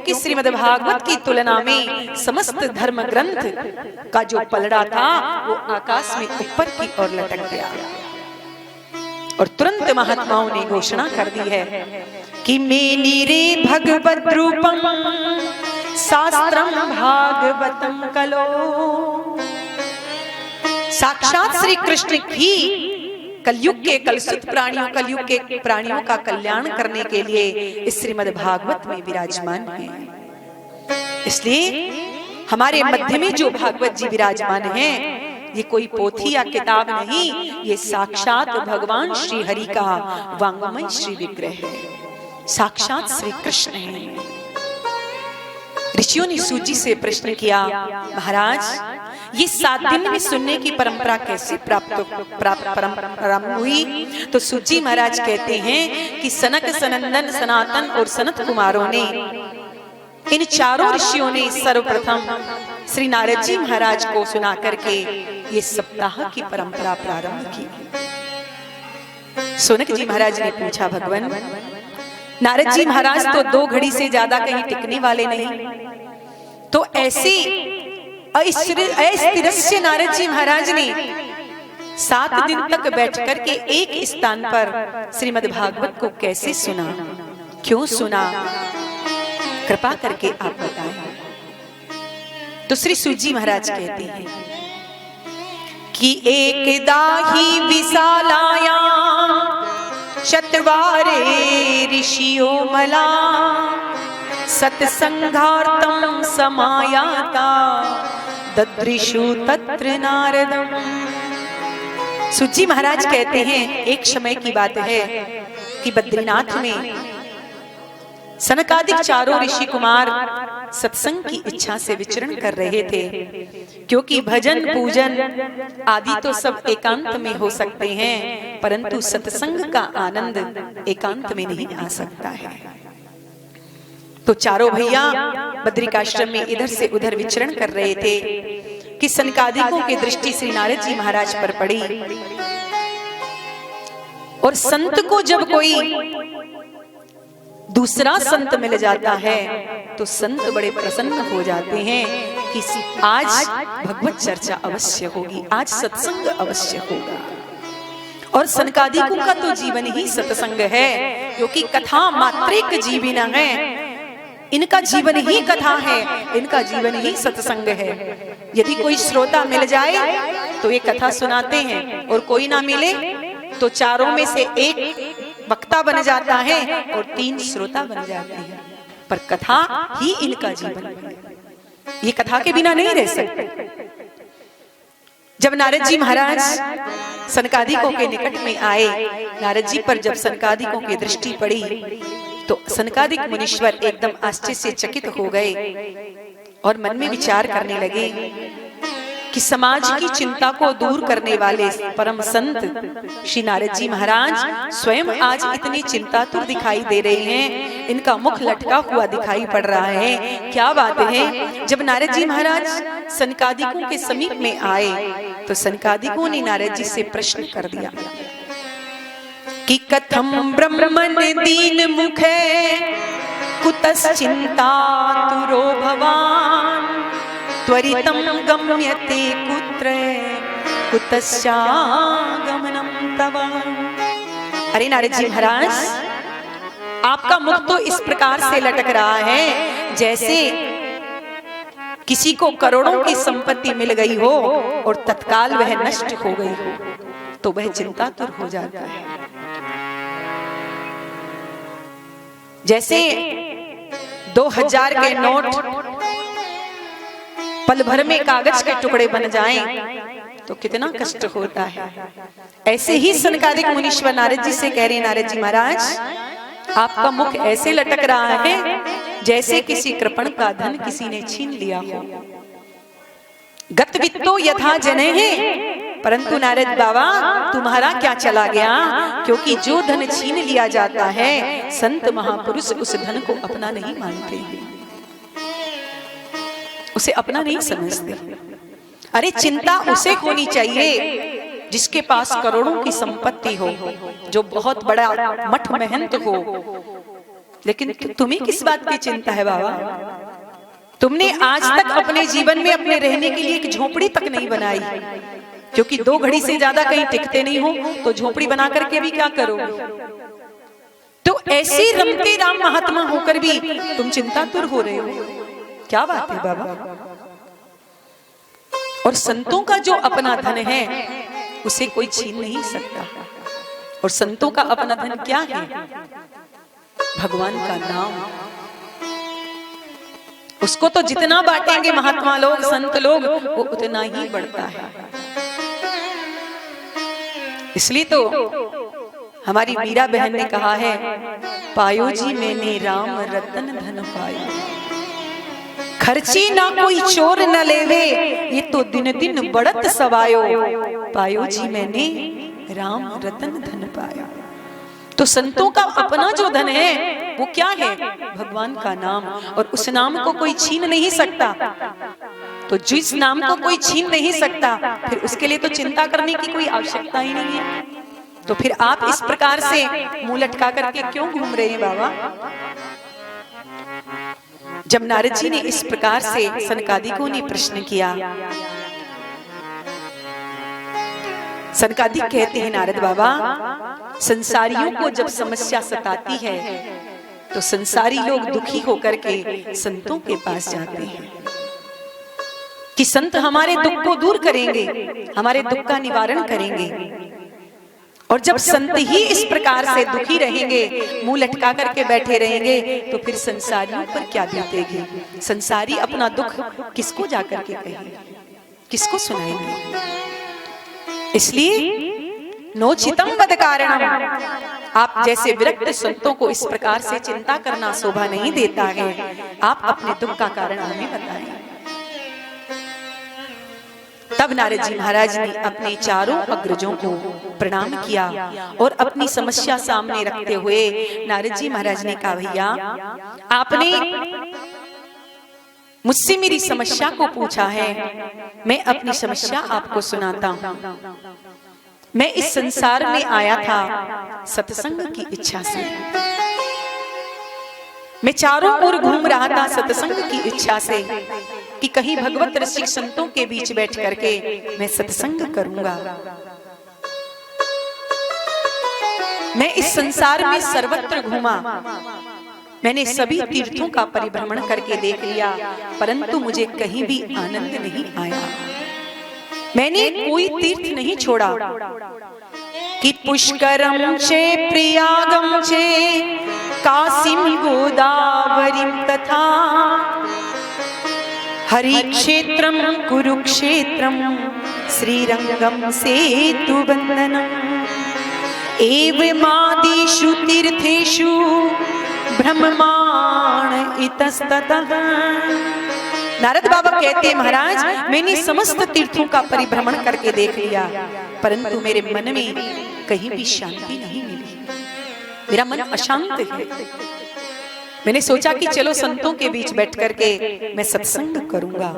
क्योंकि श्रीमद्भागवत की तुलना में समस्त धर्म ग्रंथ का जो पलड़ा था वो आकाश में ऊपर की ओर लटक गया। और तुरंत महात्माओं ने घोषणा कर दी है कि मेनी रे भगवत रूपम शास्त्रम भागवतम कलो। साक्षात श्री कृष्ण ही कलयुग के कलुषित प्राणियों, कलयुग के प्राणियों का कल्याण करने के लिए इस श्रीमद् भागवत में विराजमान है। इसलिए हमारे मध्य में जो भागवत जी विराजमान हैं, ये कोई पोथी या किताब नहीं, ये साक्षात भगवान श्री हरि का वांगमय श्री विग्रह है, साक्षात श्री कृष्ण है। ऋषियों ने सूत जी से प्रश्न किया, महाराज ये 7 दिन में सुनने की परंपरा कैसे प्रारंभ हुई? तो सूत जी महाराज कहते हैं कि सनक, सनंदन, सनातन और सनत कुमारों ने, इन चारों ऋषियों ने सर्वप्रथम श्री नारद जी महाराज को सुना करके ये सप्ताह की परंपरा प्रारंभ की। सोनक जी महाराज ने पूछा, भगवान नारद जी महाराज तो 2 घड़ी से ज्यादा कहीं टिकने वाले नहीं, तो ऐसे अस्थिरस्य नारद जी महाराज ने 7 दिन तक बैठ करके एक स्थान पर श्रीमद् भागवत को कैसे सुना, क्यों सुना, कृपा करके आप बताएं। तो श्री सूत जी महाराज कहते हैं कि एकदा ही विशालाया चत्वारे ऋषियो मला सत्संगार्थम समायाता ददृशु तत्र नारदम। सूत जी महाराज कहते हैं एक समय की बात है कि बद्रीनाथ में सनकादिक चारों ऋषि कुमार सत्संग की इच्छा से विचरण कर रहे थे, क्योंकि भजन पूजन आदि तो सब एकांत में हो सकते हैं, परंतु सत्संग का आनंद एकांत में नहीं आ सकता है। तो चारों भैया बद्रिकाश्रम में इधर से उधर विचरण कर रहे थे कि सनकादिकों की दृष्टि श्री नारद जी महाराज पर पड़ी। और संत को जब कोई दूसरा संत मिल जाता है तो संत बड़े प्रसन्न हो जाते हैं कि आज भगवत चर्चा अवश्य होगी, आज सत्संग अवश्य होगा। और सनकादिकों का तो जीवन ही सत्संग है, क्योंकि कथा मात्रेक जीविना है, इनका जीवन ही कथा है, इनका जीवन ही सत्संग है। यदि कोई श्रोता मिल जाए तो ये कथा सुनाते हैं, और कोई ना मिले तो चारों में से एक वक्ता बन जाता है और 3 श्रोता बन जाते हैं, पर कथा ही इनका जीवन है, ये कथा के बिना नहीं रह सकते। जब नारद जी महाराज सनकादिकों के निकट में आए, नारद जी पर जब सनकादिकों की दृष्टि पड़ी तो सनकादिक मुनीश्वर एकदम आश्चर्य से चकित हो गए और मन में विचार करने लगे कि समाज की चिंता को दूर करने वाले परम संत श्री नारद जी महाराज स्वयं आज इतने चिंतातुर दिखाई दे रहे हैं, इनका मुख लटका हुआ दिखाई पड़ रहा है, क्या बात है। जब नारद जी महाराज सनकादिकों के समीप में आए तो सनकादिकों ने नारद जी से प्रश्न कर दिया कि कथम ब्रह्मन दीन मुखे कुतश्चिंता तुरो भवान त्वरितम गम्यते कुत्र कुतश्चागमनम तव। अरे नारद जी महाराज, आपका मुख तो इस प्रकार से लटक रहा है जैसे किसी को करोड़ों की संपत्ति मिल गई हो और तत्काल वह नष्ट हो गई हो तो वह चिंतातुर हो जाता है। जैसे 2000 के नोट पल भर में कागज के टुकड़े बन जाएं तो कितना कष्ट होता है। ऐसे ही सनकादिक मुनीश्वर नारद जी से कह रहे, नारद जी महाराज आपका मुख ऐसे लटक रहा है जैसे किसी कृपण का धन किसी ने छीन लिया हो। गत वित्तो यथा जने हैं, परंतु नारद बाबा तुम्हारा क्या चला गया, क्योंकि जो धन छीन लिया जाता है संत महापुरुष उस धन को अपना नहीं मानते, उसे अपना नहीं समझते। अरे चिंता उसे होनी चाहिए जिसके पास करोड़ों की संपत्ति हो, जो बहुत बड़ा मठ महंत हो, लेकिन तुम्हें किस बात की चिंता है बाबा? तुमने आज तक अपने जीवन में अपने रहने के लिए एक झोपड़ी तक नहीं बनाई, क्योंकि 2 घड़ी से ज्यादा कहीं टिकते नहीं हो, तो झोपड़ी बना करके भी क्या करोगे? तो ऐसे रमते राम महात्मा होकर भी तुम चिंतातुर हो रहे हो, क्या बात है बाबा? और संतों का जो अपना धन है उसे कोई छीन नहीं सकता। और संतों का अपना धन क्या है? भगवान का नाम। उसको तो जितना बांटेंगे महात्मा लोग, संत लोग, वो उतना ही बढ़ता है। इसलिए तो हमारी मीरा बहन ने कहा है, पायो जी मैंने राम रतन धन पायो, खर्ची ना कोई चोर न लेवे, ये तो दिन दिन बढ़त सवायो, पायो जी मैंने राम रतन धन पाया। तो संतों का अपना जो धन है वो क्या है? भगवान का नाम। और उस नाम को कोई छीन नहीं सकता। तो जिस नाम को कोई छीन नहीं सकता, फिर उसके लिए तो चिंता करने की कोई आवश्यकता ही नहीं है। तो फिर आप इस प्रकार से मुंह लटका करके क्यों घूम रहे हैं बाबा? जब नारद जी ने इस प्रकार से सनकादिकों ने प्रश्न किया, सनकादिक कहते हैं, नारद बाबा, संसारियों को जब समस्या सताती है तो संसारी लोग दुखी होकर के संतों के पास जाते हैं कि संत हमारे दुख को दूर करेंगे, हमारे दुख का निवारण करेंगे। और जब संत ही इस प्रकार से दुखी रहेंगे, मुंह लटका करके बैठे रहेंगे, तो फिर संसारियों पर क्या बीतेगी? संसारी अपना दुख किसको जाकर के कहेंगे, किसको सुनाएंगे? इसलिए नोचितम वद कारणम, आप जैसे विरक्त संतों को इस प्रकार से चिंता करना शोभा नहीं देता है। आप अपने दुख का कारण हमें बताएं। तब नारद जी महाराज ने अपने चारों अग्रजों को प्रणाम किया और अपनी समस्या सामने रखते हुए नारद जी महाराज ने कहा, भैया आपने मुझसे मेरी समस्या को पूछा है, मैं अपनी समस्या आपको सुनाता हूँ। मैं इस संसार में आया था सत्संग की इच्छा से। मैं चारों ओर घूम रहा था सत्संग की इच्छा से कि कहीं भगवत रसिक संतों के बीच बैठ करके मैं सत्संग करूंगा। मैं इस संसार में सर्वत्र घूमा, मैंने सभी तीर्थों का परिभ्रमण करके देख लिया, परंतु मुझे कहीं भी आनंद नहीं आया। मैंने कोई तीर्थ नहीं छोड़ा कि पुष्करम चे प्रियागम चे काशीम गोदावरीम तथा हरि क्षेत्रम कुरुक्षेत्रम श्रीरंगम सेतुबंधनम एवमादिषु तीर्थेषु ब्रह्माण इतस्ततः। नारद बाबा कहते हैं, महाराज मैंने समस्त तीर्थों का परिभ्रमण करके देख लिया, परंतु मेरे मन में कहीं भी शांति नहीं मिली। मेरा मन अशांत है। मैंने सोचा कि चलो संतों के बीच बैठ करके मैं सत्संग करूंगा,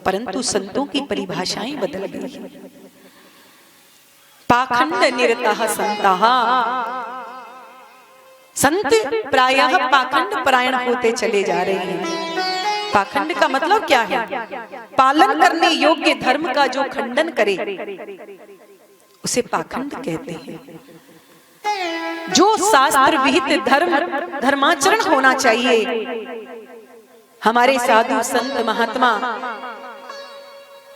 परंतु संतों की परिभाषाएं बदल गई। पाखंड निरतः संतः, संत प्रायः पाखंड परायण होते चले जा रहे हैं। पाखंड का मतलब क्या है? पालन करने योग्य धर्म का जो खंडन करे उसे पाखंड कहते हैं। जो शास्त्र विहित धर्म धर्माचरण होना चाहिए, हमारे साधु संत महात्मा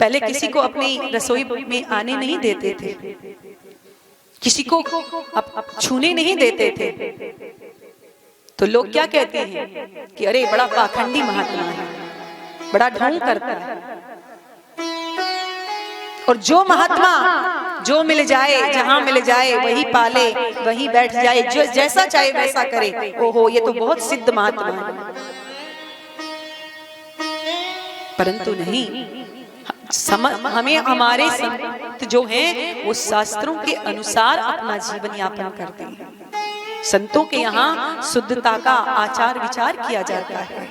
पहले किसी को अपनी रसोई में आने नहीं देते थे, किसी को छूने नहीं देते थे। तो लोग क्या कहते हैं कि अरे बड़ा पाखंडी महात्मा है, बड़ा ढोंग करता है। और जो महात्मा जो मिल जाए, जहां मिल जाए वही पाले, वही बैठ जाए, जो जैसा चाहे वैसा करे, ओहो ये तो बहुत सिद्ध महात्मा है। परंतु नहीं, हमें हमारे संत जो हैं वो शास्त्रों के अनुसार अपना जीवन यापन करते हैं। संतों के यहाँ शुद्धता का आचार विचार किया जाता है।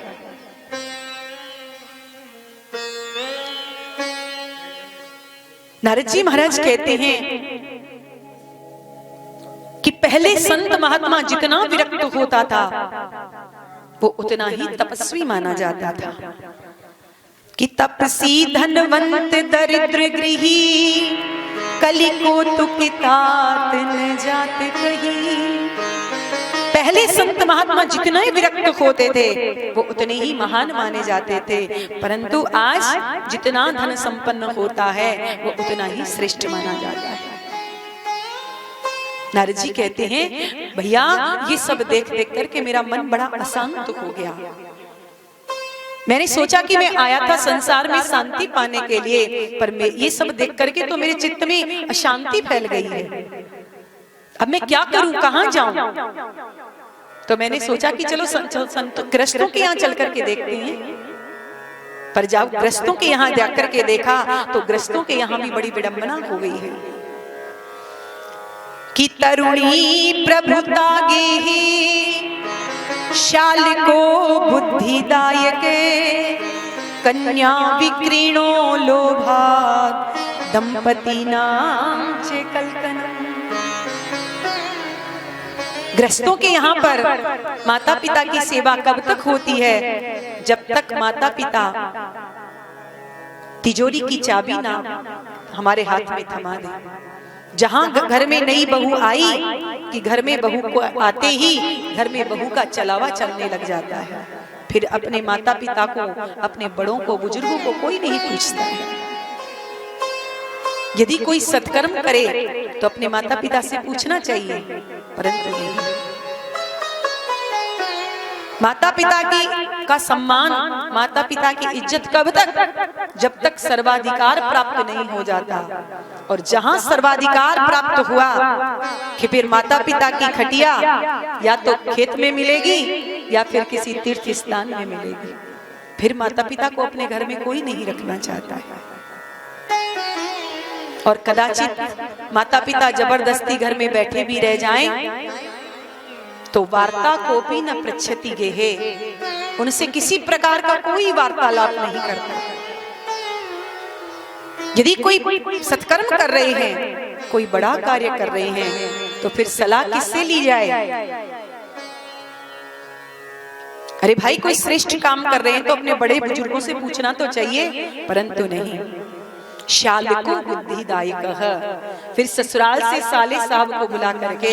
नारद जी महाराज कहते हैं कि पहले संत महात्मा जितना विरक्त होता था वो उतना ही तपस्वी माना जाता था। कि तपसी धनवंत दरिद्र गृही, कली को तुकितात न जात कही। पहले संत महात्मा जितने विरक्त होते थे वो उतने ही महान माने जाते थे, परंतु आज जितना धन संपन्न होता है वो उतना ही श्रेष्ठ माना जाता है। नारद जी कहते हैं भैया ये सब देख देख करके मेरा मन बड़ा अशांत हो गया। मैंने सोचा कि मैं आया था संसार में शांति पाने के लिए, पर मैं ये सब देख करके तो मेरे चित्त में अशांति फैल गई है। अब मैं क्या करूं, कहां जाऊं? तो मैंने सोचा कि चलो ग्रस्तों के यहाँ चल करके देखते हैं। पर जब ग्रस्तों के यहाँ जाकर के देखा तो ग्रस्तों के यहाँ भी बड़ी विडंबना हो गई है कि तरुणी प्रभुता गे शाल को बुद्धिदायक, कन्या विक्रीणो लोभात दंपति नाम चे कलकनम। ग्रस्तों के यहाँ पर माता पिता की सेवा कब तक होती है? जब तक माता पिता तिजोरी की चाबी ना हमारे हाथ में थमा दे। जहां घर में नई बहू आई कि घर में बहू को आते ही घर में बहू का चलावा चलने लग जाता है। फिर अपने माता पिता को, अपने बड़ों को, बुजुर्गों को कोई नहीं पूछता है। यदि कोई सत्कर्म करे तो अपने माता पिता से पूछना चाहिए, परंतु नहीं। माता पिता का सम्मान, माता पिता की इज्जत कब तक? जब तक सर्वाधिकार प्राप्त नहीं हो जाता। और जहां सर्वाधिकार प्राप्त हुआ कि फिर माता पिता की खटिया या तो खेत में मिलेगी या फिर किसी तीर्थ स्थान में मिलेगी। फिर माता पिता को अपने घर में कोई नहीं रखना चाहता है। और कदाचित माता पिता जबरदस्ती घर में बैठे भी रह जाएं तो वार्ता को भी न पृच्छति गेहे, उनसे किसी प्रकार का कोई वार्तालाप नहीं करता। यदि कोई सत्कर्म कर रहे हैं, कोई बड़ा कार्य कर रहे हैं, तो फिर सलाह किससे ली जाए? अरे भाई कोई श्रेष्ठ काम कर रहे हैं तो अपने बड़े बुजुर्गों से पूछना तो चाहिए, परंतु नहीं। शाल को बुद्धिदायक, फिर ससुराल से साले साहब को बुला करके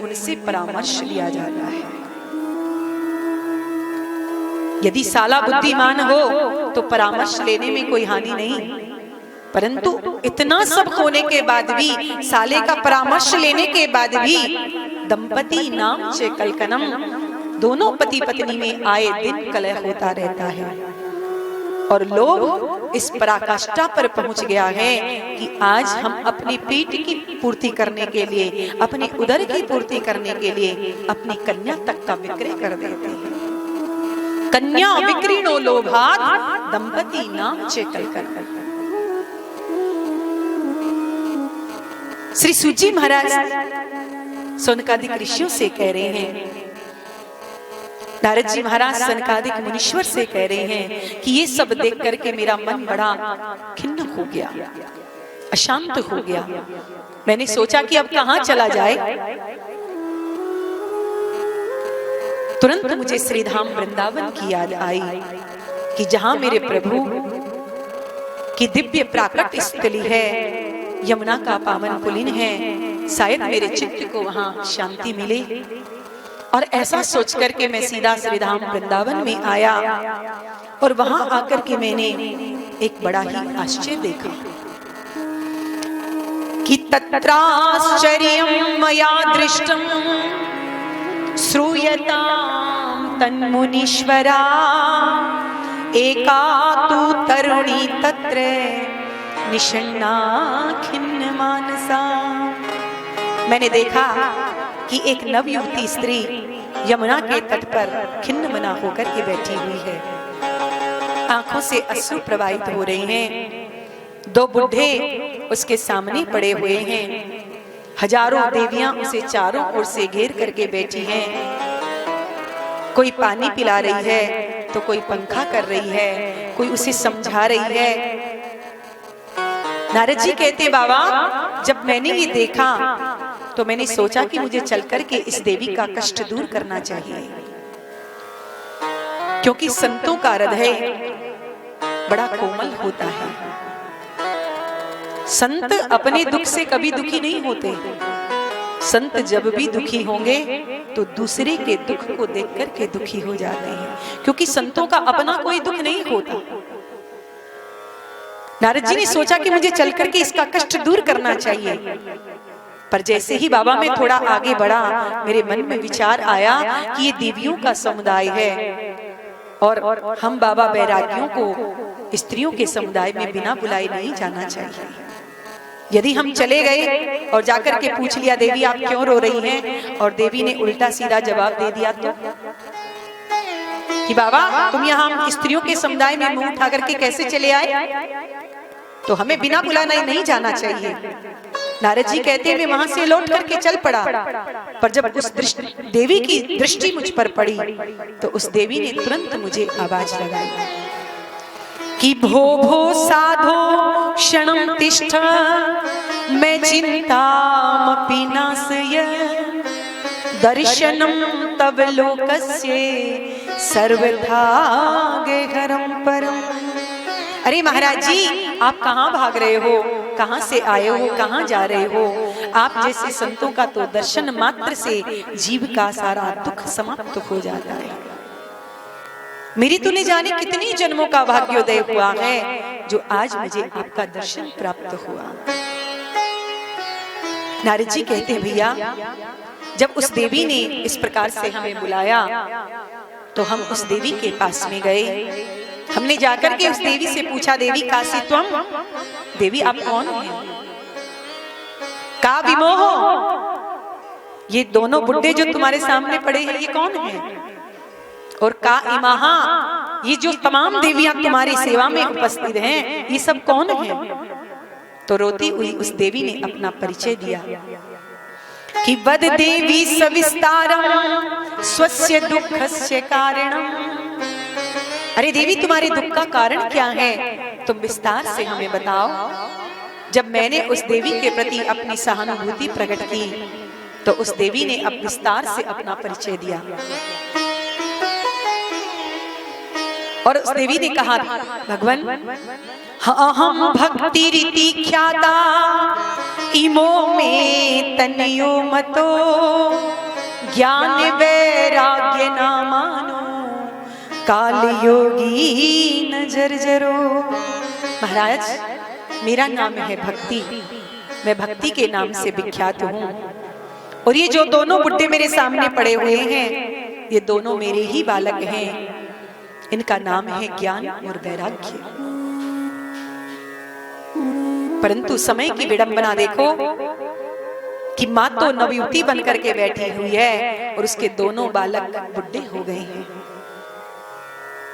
उनसे परामर्श लिया जाता है। यदि साला बुद्धिमान हो तो परामर्श लेने में कोई हानि नहीं, परंतु इतना सब होने के बाद भी, साले का परामर्श लेने के बाद भी दंपति नाम चे कलकनम, दोनों पति पत्नी में आए दिन कलह होता रहता है। और लोग इस पराकाष्ठा पर पहुंच गया है कि आज हम अपनी पेट की पूर्ति करने के लिए, अपने उदर की पूर्ति करने के लिए अपनी कन्या तक का विक्रय कर देते हैं। कन्या विक्रीणो लोभात दंपति नाम चे कलकनम। श्री सूत जी महाराज सनकादिक ऋषियों से कह रहे हैं, नारद जी महाराज सनकादिक मुनीश्वर से कह रहे हैं कि ये सब देख करके मेरा मन बड़ा खिन्न हो गया, अशांत हो गया। मैंने सोचा कि अब कहां चला जाए। तुरंत मुझे श्रीधाम वृंदावन की याद आई कि जहां मेरे प्रभु की दिव्य प्राकट स्थली है, यमुना का पावन पुलिन है, शायद मेरे चित्त को वहां शांति मिले। और ऐसा सोच करके मैं सीधा श्रीधाम वृंदावन में आया और वहां आकर के मैंने एक बड़ा ही आश्चर्य देखा कि तत्राश्चर्यं मया दृष्टं श्रूयतां तन्मुनीश्वरा, एका तु तरुणी तत्र निषण्णा खिन्न मानसा। मैंने देखा कि एक नवयुवती स्त्री यमुना के तट पर खिन्न मना होकर के बैठी हुई है। आंखों से अश्रु प्रवाहित हो रहे हैं। दो बुढ़े उसके सामने पड़े हुए हैं। हजारों देवियां उसे चारों ओर से घेर करके बैठी हैं। कोई पानी पिला रही है तो कोई पंखा कर रही है, कोई उसे समझा रही है। नारद जी कहते बाबा जब मैंने ये देखा तो मैंने सोचा कि मुझे चल करके इस देवी का कष्ट दूर करना चाहिए। क्योंकि संतों का हृदय बड़ा कोमल होता है। संत अपने दुख से कभी दुखी नहीं होते। संत जब भी दुखी होंगे तो दूसरे के दुख को देख करके दुखी हो जाते हैं, क्योंकि संतों का अपना कोई दुख नहीं होता। नारद जी ने सोचा कि मुझे चल करके इसका कष्ट दूर करना चाहिए, पर जैसे ही बाबा मैं थोड़ा आगे बढ़ा, मेरे मन में विचार आया कि ये देवियों का समुदाय है और हम बाबा बैरागियों को स्त्रियों के समुदाय में बिना बुलाए नहीं जाना चाहिए। यदि हम चले गए और जाकर के पूछ लिया देवी आप क्यों रो रही हैं, और देवी ने उल्टा सीधा जवाब दे दिया तो कि बाबा तुम यहाँ स्त्रियों के समुदाय में मुंह उठा करके कैसे चले आए, तो हमें बिना बुलाना नहीं जाना चाहिए। नारद जी कहते हैं मैं वहां से लौट करके चल पड़ा, पर जब उस देवी की दृष्टि मुझ पर पड़ी तो उस देवी ने तुरंत मुझे आवाज लगाई कि भो भो साधो क्षणं तिष्ठ मैं चिंतामपि नाशय दर्शनं तव लोकस्य सर्वथा गेहरं परम। अरे महाराज जी आप कहाँ भाग रहे हो, कहाँ से आए हो, कहाँ जा रहे हो? आप जैसे संतों का तो दर्शन मात्र से जीव का सारा दुख समाप्त हो जाता है। मेरी तो नहीं जाने कितनी जन्मों का भाग्योदय हुआ है जो आज मुझे आपका दर्शन प्राप्त हुआ। नारद जी कहते हैं भैया जब उस देवी ने इस प्रकार से हमें बुलाया तो हम उस देवी के पास में गए। हमने जाकर के उस देवी से पूछा देवी कासी त्वम, देवी आप कौन हैं? का विमोह, ये दोनों बुड्ढे जो तुम्हारे सामने पड़े हैं ये कौन हैं? और का इमाहा, ये जो तमाम देवियां तुम्हारी सेवा में उपस्थित हैं ये सब कौन हैं? तो रोती हुई उस देवी ने अपना परिचय दिया कि वद देवी सविस्तारम स्वस्य दुःखस्य कारणम। अरे देवी तुम्हारे दुख का कारण क्या है, तुम विस्तार से हमें बताओ। जब मैंने उस देवी के प्रति अपनी सहानुभूति प्रकट की तो उस देवी ने अब विस्तार से अपना परिचय दिया और उस देवी ने कहा भगवान अहम भक्ति रीति ख्याता इमो में तनियो मतो ज्ञान वैराग्य ना मानो काल योगी न जर्जरो। महाराज मेरा नाम है भक्ति, मैं भक्ति के नाम से विख्यात हूँ और ये जो दोनों बुड्ढे मेरे सामने पड़े हुए हैं ये दोनों मेरे ही बालक हैं। इनका नाम है ज्ञान और वैराग्य। परंतु समय की विडंबना देखो कि माँ तो नवयुवती बनकर के बैठी हुई है और उसके दोनों बालक बुड्ढे हो गए हैं।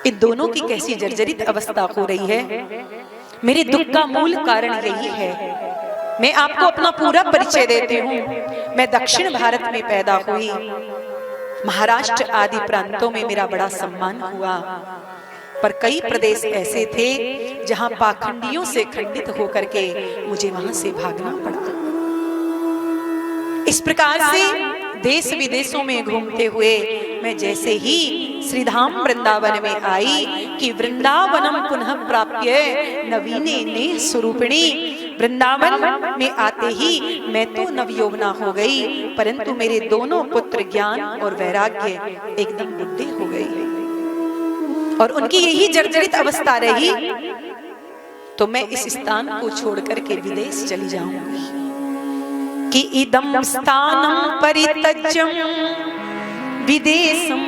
इन दोनों की कैसी जर्जरित अवस्था हो रही है। मेरे दुख का मूल कारण यही है। मैं आपको अपना पूरा परिचय देती हूँ। मैं दक्षिण भारत में पैदा हुई, महाराष्ट्र आदि प्रांतों में मेरा बड़ा सम्मान हुआ, पर कई प्रदेश ऐसे थे जहां पाखंडियों से खंडित होकर के मुझे वहां से भागना पड़ा। इस प्रकार से देश विदेशों में घूमते हुए मैं जैसे ही श्रीधाम वृंदावन में आई कि वृंदावनम पुनः प्राप्य नवीने ने स्वरूपिणी। वृंदावन में आते ही मैं तो नवयौवना हो गई, परंतु मेरे दोनों पुत्र ज्ञान और वैराग्य एकदम बुढ़े हो गए और उनकी यही जर्जरित अवस्था रही। तो मैं इस स्थान को छोड़ करके विदेश चली जाऊंगी कि इदम स्थानम परित्यज्यम विदेशम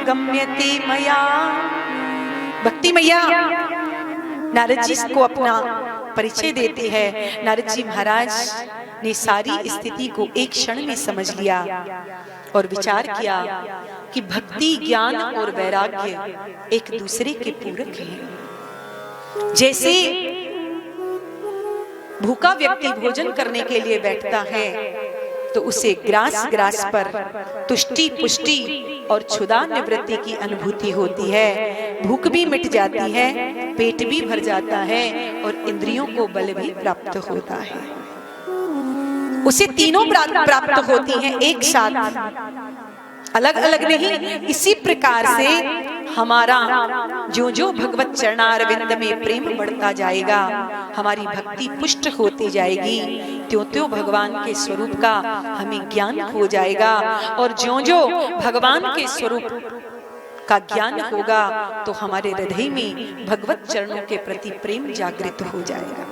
गम्यते मया। भक्ति मैया नारद जी को अपना परिचय देते हैं। नारद जी महाराज ने सारी स्थिति को एक क्षण में समझ लिया और विचार किया कि भक्ति ज्ञान और वैराग्य एक दूसरे के पूरक हैं। जैसे भूखा व्यक्ति भोजन करने के लिए बैठता है तो उसे ग्रास ग्रास पर तुष्टि पुष्टि और क्षुधा निवृत्ति की अनुभूति होती है। भूख भी मिट जाती है, पेट भी भर जाता है और इंद्रियों को बल भी प्राप्त होता है। उसे तीनों प्राप्त होती हैं एक साथ, अलग अलग नहीं। इसी प्रकार से हमारा जो जो भगवत चरणारविंद में प्रेम बढ़ता जाएगा, हमारी भक्ति पुष्ट होती जाएगी, त्यों त्यों भगवान के स्वरूप का हमें ज्ञान हो जाएगा। और जो जो भगवान के स्वरूप का ज्ञान होगा तो हमारे हृदय में भगवत चरणों के प्रति प्रेम जागृत हो जाएगा।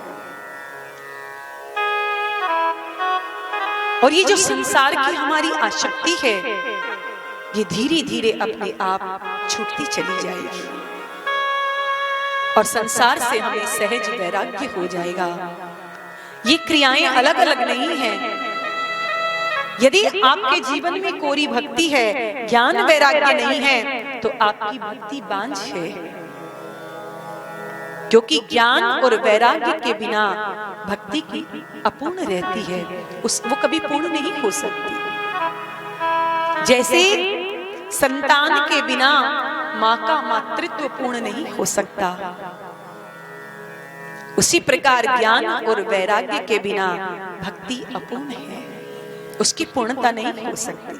और ये जो संसार की हमारी आसक्ति है, ये धीरे धीरे अपने आप छूटती चली जाएगी और संसार से हमें सहज वैराग्य हो जाएगा। ये क्रियाएं अलग अलग नहीं हैं। यदि आपके जीवन में कोरी भक्ति है, ज्ञान वैराग्य नहीं है, तो आपकी भक्ति बांझ है, क्योंकि ज्ञान और वैराग्य के बिना भक्ति की अपूर्ण रहती है, वो कभी पूर्ण नहीं हो सकती। जैसे संतान के बिना मां का मातृत्व पूर्ण नहीं हो सकता, उसी प्रकार ज्ञान और वैराग्य के बिना भक्ति अपूर्ण है, उसकी पूर्णता नहीं हो सकती।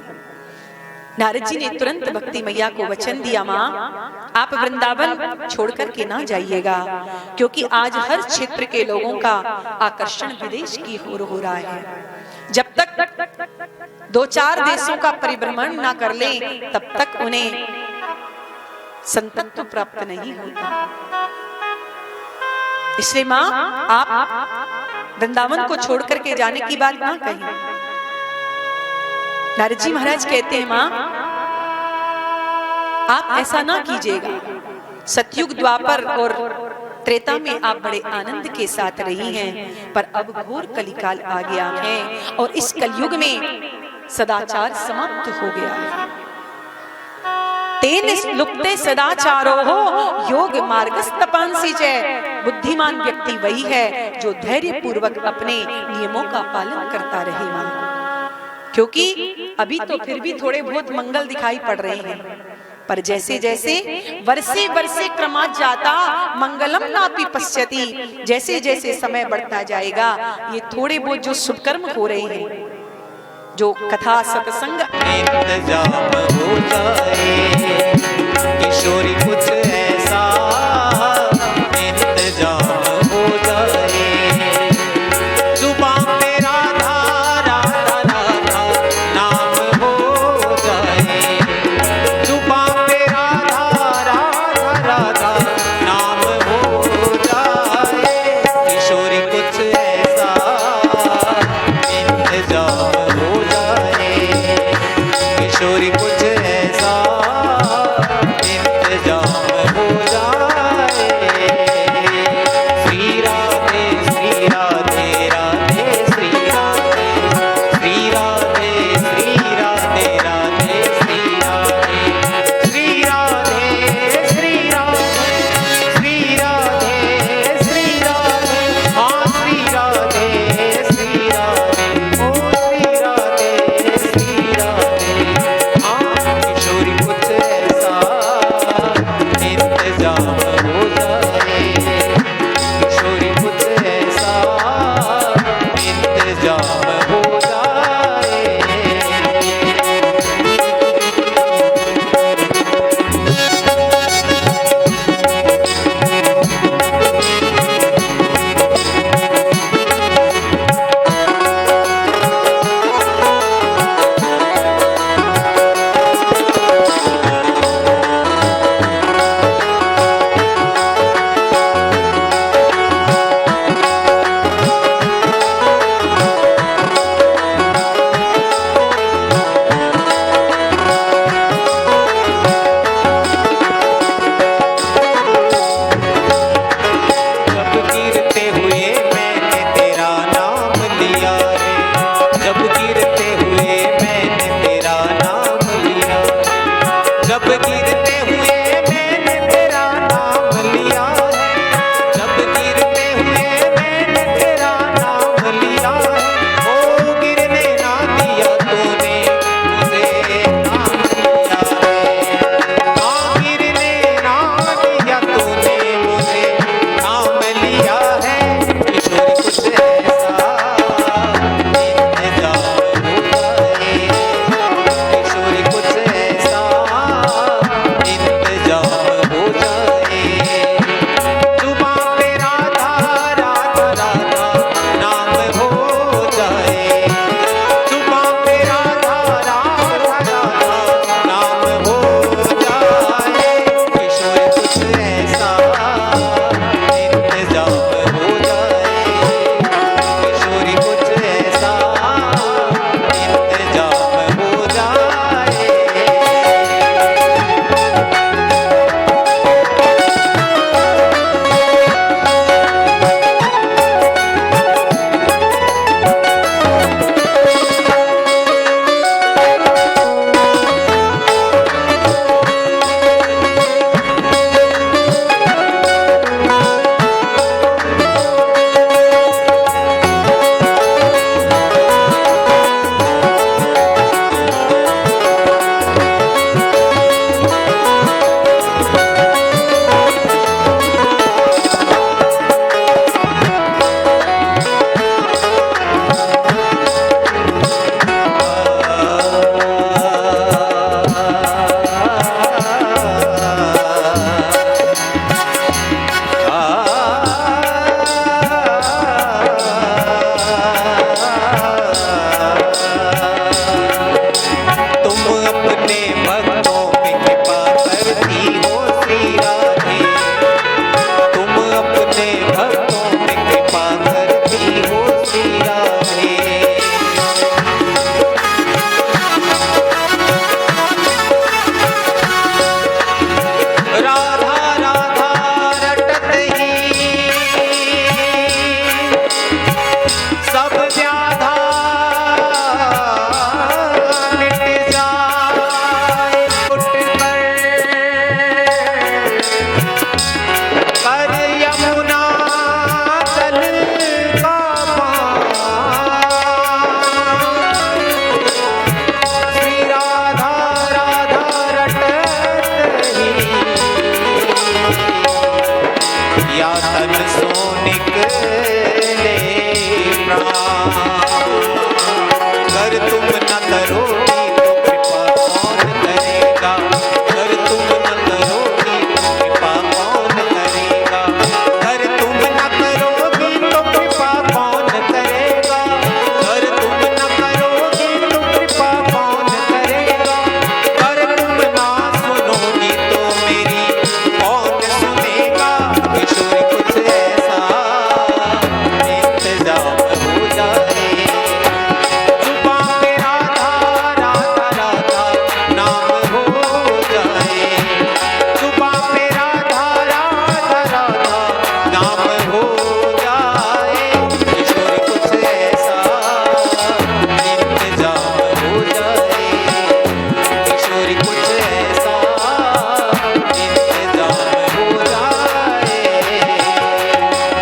नारद जी ने तुरंत भक्ति मैया को वचन दिया, माँ आप वृंदावन छोड़कर के ना जाइएगा, क्योंकि आज हर क्षेत्र के लोगों का आकर्षण विदेश की ओर हो रहा है। जब तक 2-4 देशों का परिभ्रमण ना कर लें, तब तक उन्हें संतत्व प्राप्त नहीं होता। इसलिए माँ आप वृंदावन को छोड़ करके जाने की बात ना कही। नारद जी महाराज कहते हैं, माँ आप ऐसा ना कीजिएगा। सतयुग, द्वापर और त्रेता में आप बड़े आनंद के साथ रही हैं, पर अब घोर कलिकाल आ गया है और इस कलयुग में सदाचार समाप्त हो गया है। तेन लुप्ते सदाचारो हो योग मार्गस तपांसी जय। बुद्धिमान व्यक्ति वही है जो धैर्य पूर्वक अपने नियमों का पालन करता रहे। मां, क्योंकि अभी तो फिर भी थोड़े बहुत मंगल दिखाई पड़ रहे हैं, पर जैसे जैसे वर्षे वर्षे क्रमात् जाता मंगलम नापि पश्यति, जैसे जैसे समय बढ़ता जाएगा ये थोड़े बहुत जो शुभ कर्म हो रहे हैं, जो कथा सत्संग इंतजाम हो जाए, किशोरी कुछ ऐसा इंतजाम हो जाए। जुबान पे राधा राधा राधा नाम हो जाए, जुबान पे राधा राधा राधा नाम हो जाए। किशोरी कुछ ऐसा इंतजाम हो जाए, किशोरी कुछ ऐसा इंतजाम या तन सो निकले प्राण। अगर तुम न करोगी तो कृपा कौन करेगा, अगर तुम न करोगी तो कृपा कौन करेगा, अगर तुम न करोगी तो कृपा कौन करेगा, अगर तुम न करोगी तो कृपा कौन करेगा, अगर तुम ना सुनोगी तो मेरी कौन सुनेगा। किशोरी कुछ ऐसा इंतजाम हो जाए, जुबां पे राधा राधा राधा नाम हो जाए, जुबां पे राधा राधा राधा नाम हो जाए। किशोरी कुछ ऐसा इंतजाम हो जाए, किशोरी कुछ ऐसा इंतजाम हो जाए।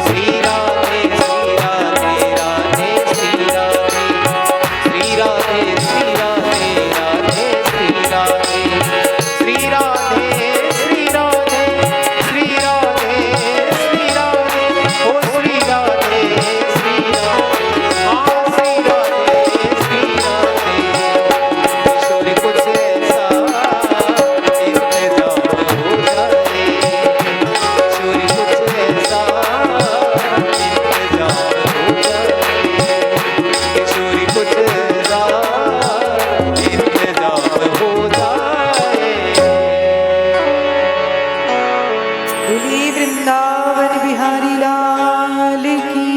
श्री राधे श्री राधे राधे श्री राधे, श्री राधे श्री राधे राधे श्री राधे, श्री राधे श्री राधे श्री राधे श्री राधे, ओ श्री राधे श्री राधे, हाँ श्री राधे श्री राधे। किशोरी कुछ ऐसा इंतजाम हो जाए, किशोरी कुछ ऐसा इंतजाम हो जाए, किशोरी कुछ ऐसा इंतजाम हो जाए। बोले वृंदावन बिहारी लाल की,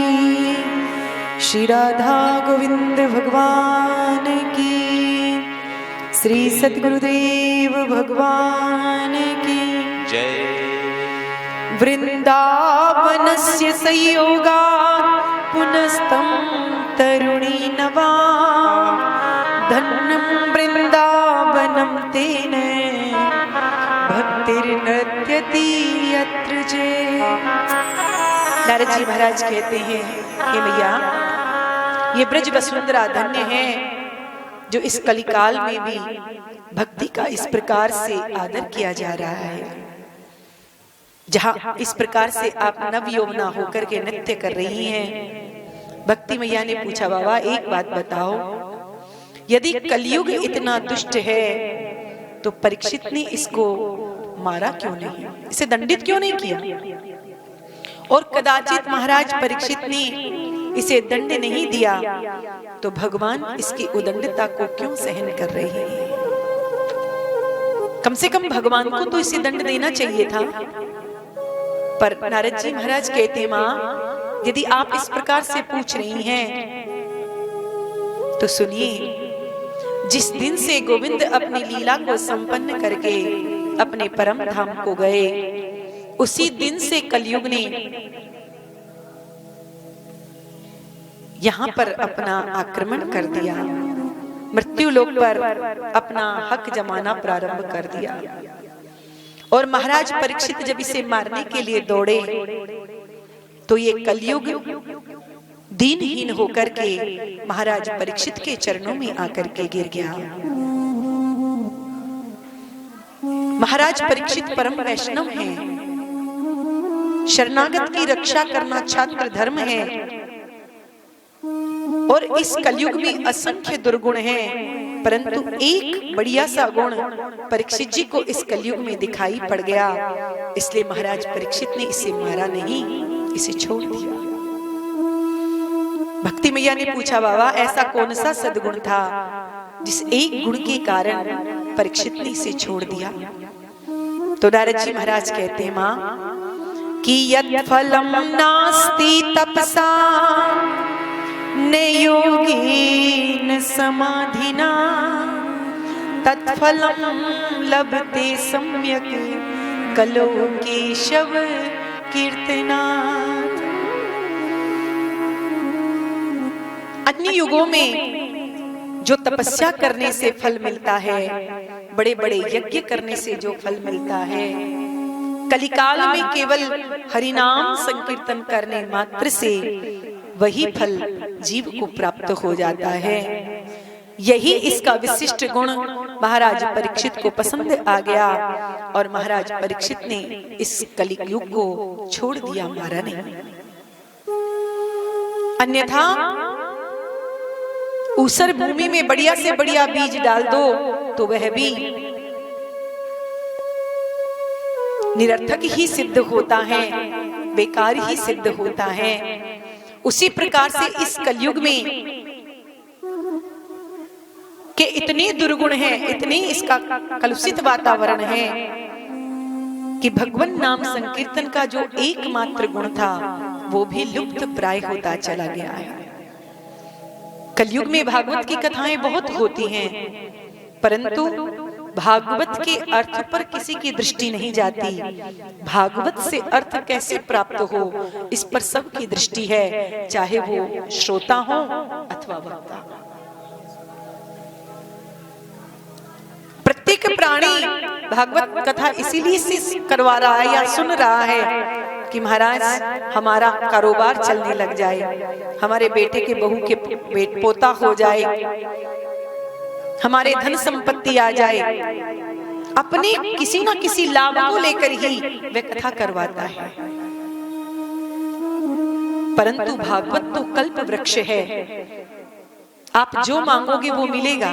श्री राधा गोविंद भगवान की, श्री सद्गुरुदेव भगवान की जय। वृंदावनस्य संयोगा पुनस्तं तरुणी नवा, धन्यं वृंदावनं तेन भक्तिर्नृत्यति यत्र जय। नारद जी महाराज कहते हैं, हे मैया, ये ब्रज वसुंधरा धन्य है जो इस कलिकाल में भी भक्ति का इस प्रकार से आदर किया जा रहा है। जहां इस प्रकार से आप नव यौवना होकर के नृत्य कर रही हैं। भक्ति मैया ने पूछा, बाबा एक बात बताओ, यदि कलयुग इतना दुष्ट है तो परीक्षित ने इसको मारा क्यों नहीं, इसे दंडित क्यों नहीं किया? और कदाचित महाराज परीक्षित ने इसे दंड नहीं दिया तो भगवान इसकी उदंडता को क्यों सहन कर रहे हैं? कम से कम भगवान को तो इसे दंड देना चाहिए था। पर नारद जी महाराज कहते, मां, यदि आप इस प्रकार से पूछ रही हैं तो सुनिए, जिस दिन से गोविंद अपनी लीला को संपन्न करके अपने परम धाम को गए, उसी दिन से कलयुग ने यहाँ पर अपना आक्रमण कर दिया, मृत्यु लोक पर अपना हक जमाना प्रारंभ कर दिया। और महाराज परीक्षित जब इसे मारने के लिए दौड़े तो ये कलयुग दीनहीन होकर के महाराज परीक्षित के चरणों में आकर के गिर गया। महाराज परीक्षित परम वैष्णव हैं, शरणागत की रक्षा करना छात्र धर्म है, और इस कलयुग में असंख्य दुर्गुण हैं, परंतु एक बढ़िया सा गुण परीक्षित जी को इस कलयुग में दिखाई पड़ गया। इसलिए महाराज परीक्षित ने इसे मारा नहीं, इसे छोड़ दिया। भक्ति मैया ने पूछा, बाबा ऐसा कौन सा सद्गुण था जिस एक गुण के कारण परीक्षित ने इसे छोड़ दिया? तो नारद जी महाराज कहते हैं, मां, कि यत् फलम नास्ति तपसा न योगेन समाधिना तत्फलम लभते सम्यक कलो केशव कीर्तनात्। अन्य युगों में जो तपस्या करने से फल मिलता है, बड़े बड़े यज्ञ करने से जो फल मिलता है, कलिकाल में केवल हरिनाम संकीर्तन करने मात्र से वही फल जीव को प्राप्त हो जाता है। यही इसका विशिष्ट गुण महाराज परीक्षित को पसंद आ गया और महाराज परीक्षित ने इस कलियुग को छोड़ दिया, मारा नहीं। अन्यथा ऊसर भूमि में बढ़िया से बढ़िया बीज डाल दो तो वह भी निरर्थक ही सिद्ध होता है, बेकार ही सिद्ध होता है। उसी प्रकार से इस कलयुग में कि इतने दुर्गुण हैं, इतने इसका कलुषित वातावरण है कि भगवान नाम संकीर्तन का जो एकमात्र गुण था वो भी लुप्त प्राय होता चला गया है। कलयुग में भागवत की कथाएं बहुत होती हैं, परंतु भागवत के अर्थ पर किसी की दृष्टि नहीं जाती। भागवत से अर्थ कैसे प्राप्त हो इस पर सबकी दृष्टि है, चाहे वो श्रोता हो अथवा वक्ता। प्रत्येक प्राणी भागवत कथा इसीलिए से करवा रहा है या सुन रहा है कि महाराज हमारा कारोबार चलने लग जाए, हमारे बेटे के बहू के पोता हो जाए, हमारे धन संपत्ति आ जाए। अपने किसी ना किसी लाभ को लेकर ही वह कथा करवाता है। परंतु भागवत तो कल्प वृक्ष है, आप जो मांगोगे वो मिलेगा,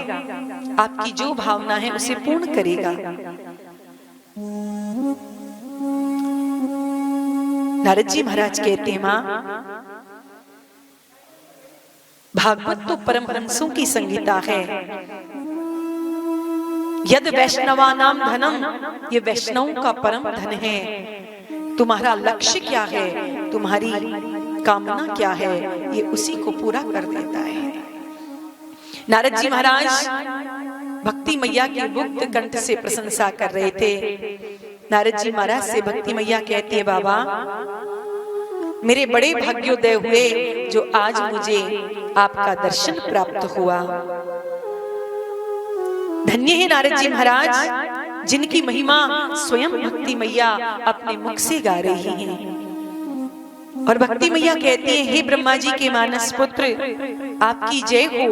आपकी जो भावना है उसे पूर्ण करेगा। नारद जी महाराज कहते हैं, मां भागवत तो परमहंसों की संगीता है। यद वैष्णवानाम धनम, ये वैष्णवों का परम धन है। तुम्हारा लक्ष्य क्या है, तुम्हारी कामना क्या है, ये उसी को पूरा कर देता है। नारद जी महाराज भक्ति मैया की मुक्त कंठ से प्रशंसा कर रहे थे। नारद जी महाराज से भक्ति मैया कहती है, बाबा मेरे बड़े भाग्योदय हुए जो आज मुझे आपका दर्शन प्राप्त हुआ। धन्य है नारद जी महाराज जिनकी महिमा स्वयं भक्ति मैया अपने मुख से गा रही हैं। और भक्ति मैया कहती है, हे ब्रह्मा जी के मानस पुत्र आपकी जय हो,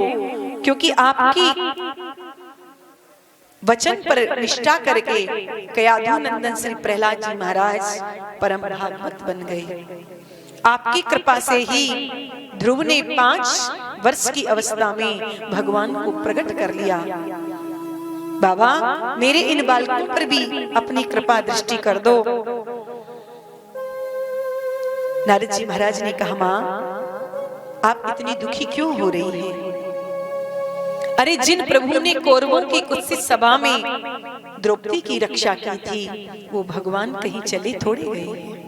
क्योंकि आपकी वचन पर निष्ठा करके कयाधु नंदन श्री प्रहलाद जी महाराज परम भागवत बन गए। आपकी कृपा से ही ध्रुव ने 5 वर्ष की अवस्था में भगवान को प्रकट कर लिया। बाबा मेरे इन बालकों पर भी अपनी कृपा दृष्टि कर दो। नारद जी महाराज ने कहा, मां आप इतनी दुखी क्यों हो रही हैं? अरे जिन प्रभु ने कौरवों की कुत्सित सभा में द्रौपदी की रक्षा की थी वो भगवान कहीं चले थोड़े गए हैं।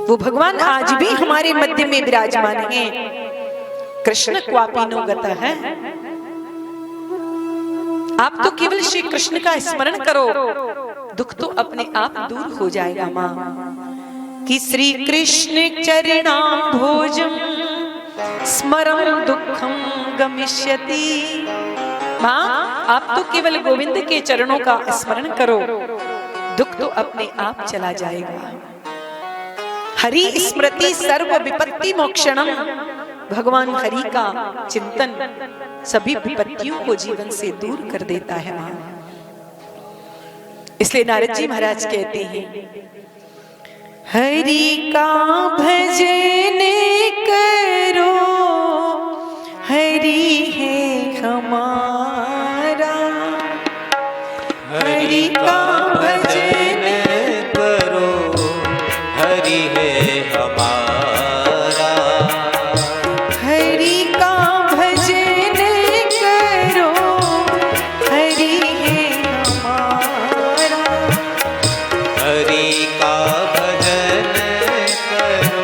वो भगवान आज भी हमारे मध्य में विराजमान हैं। कृष्ण क्वापीनो गतः है। आप तो केवल श्री कृष्ण का स्मरण करो, दुख तो अपने आप दूर हो जाएगा। मां कि श्री कृष्ण चरणाम भोजम स्मरम दुखम गमिष्यति। मां आप तो केवल गोविंद के चरणों का स्मरण करो, दुख तो अपने आप चला जाएगा। हरि स्मृति सर्व विपत्ति मोक्षणम। भगवान हरि का चिंतन सभी विपत्तियों को जीवन से दूर कर देता है। इसलिए नारद जी महाराज कहते हैं, हरि का भजन करो, हरि है हमारा। हरि का भजन करो, हरि है हमारा। हरि का भजन करो, हरि है हमारा। हरि का भजन करो,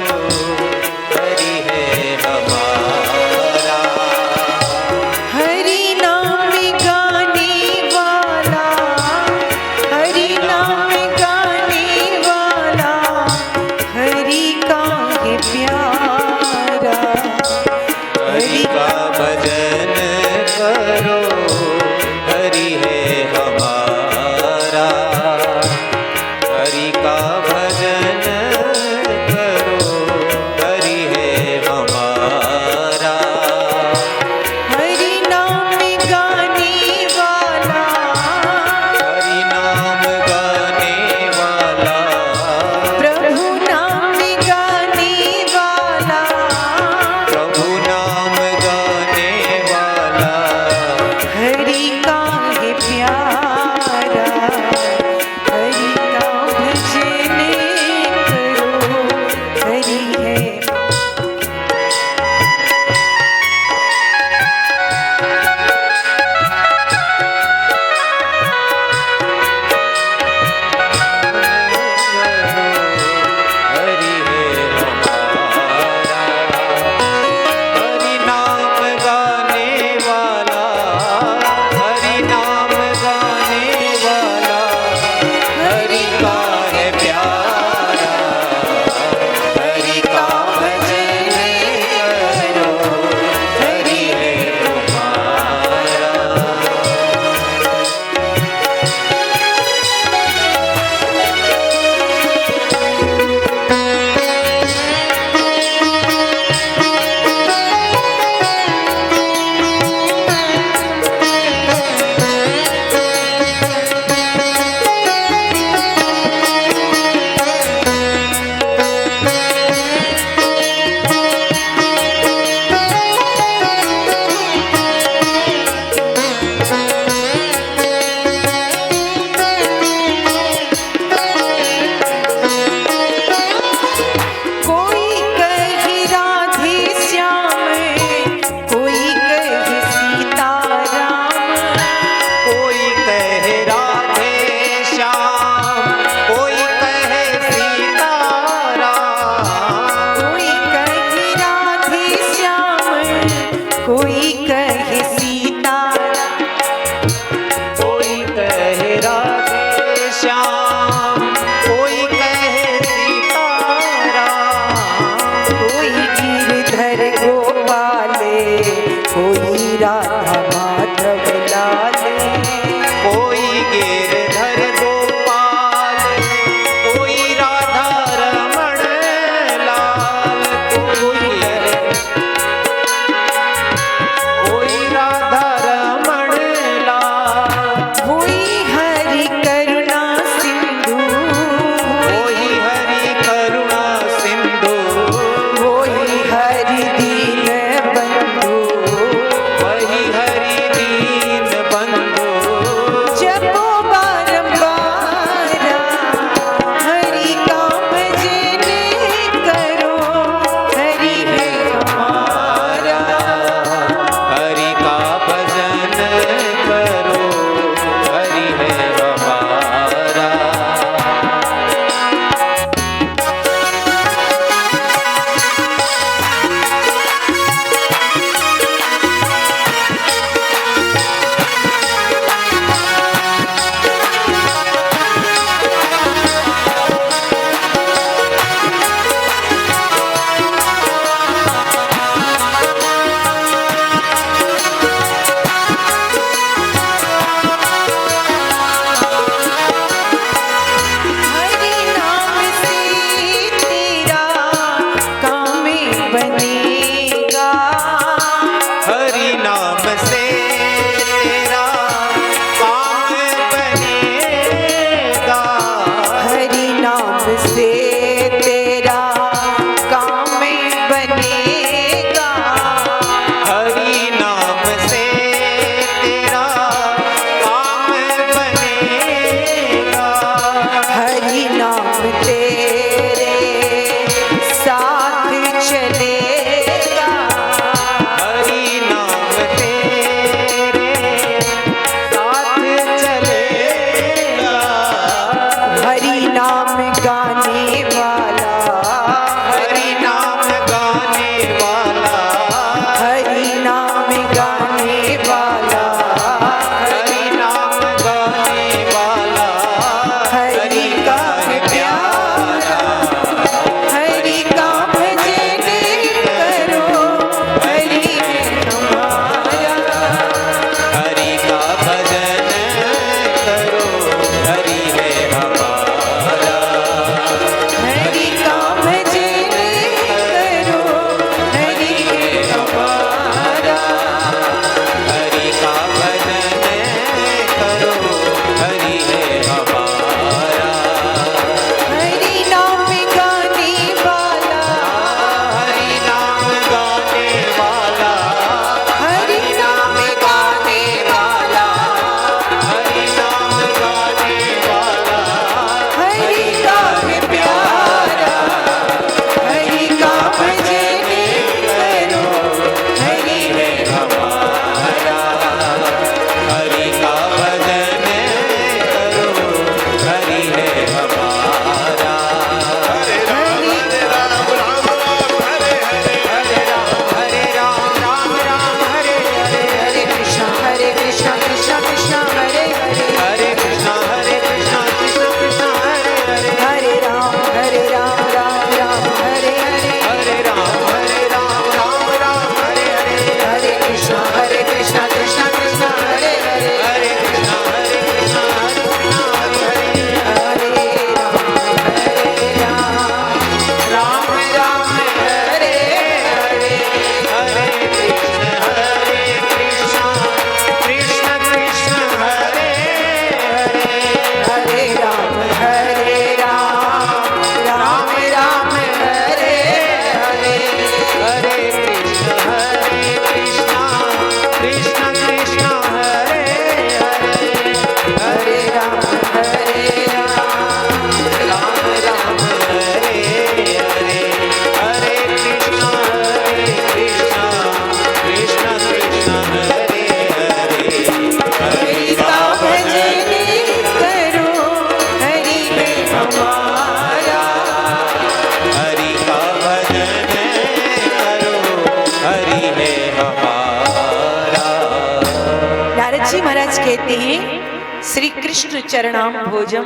महाराज कहते हैं श्री कृष्ण चरणाम भोजम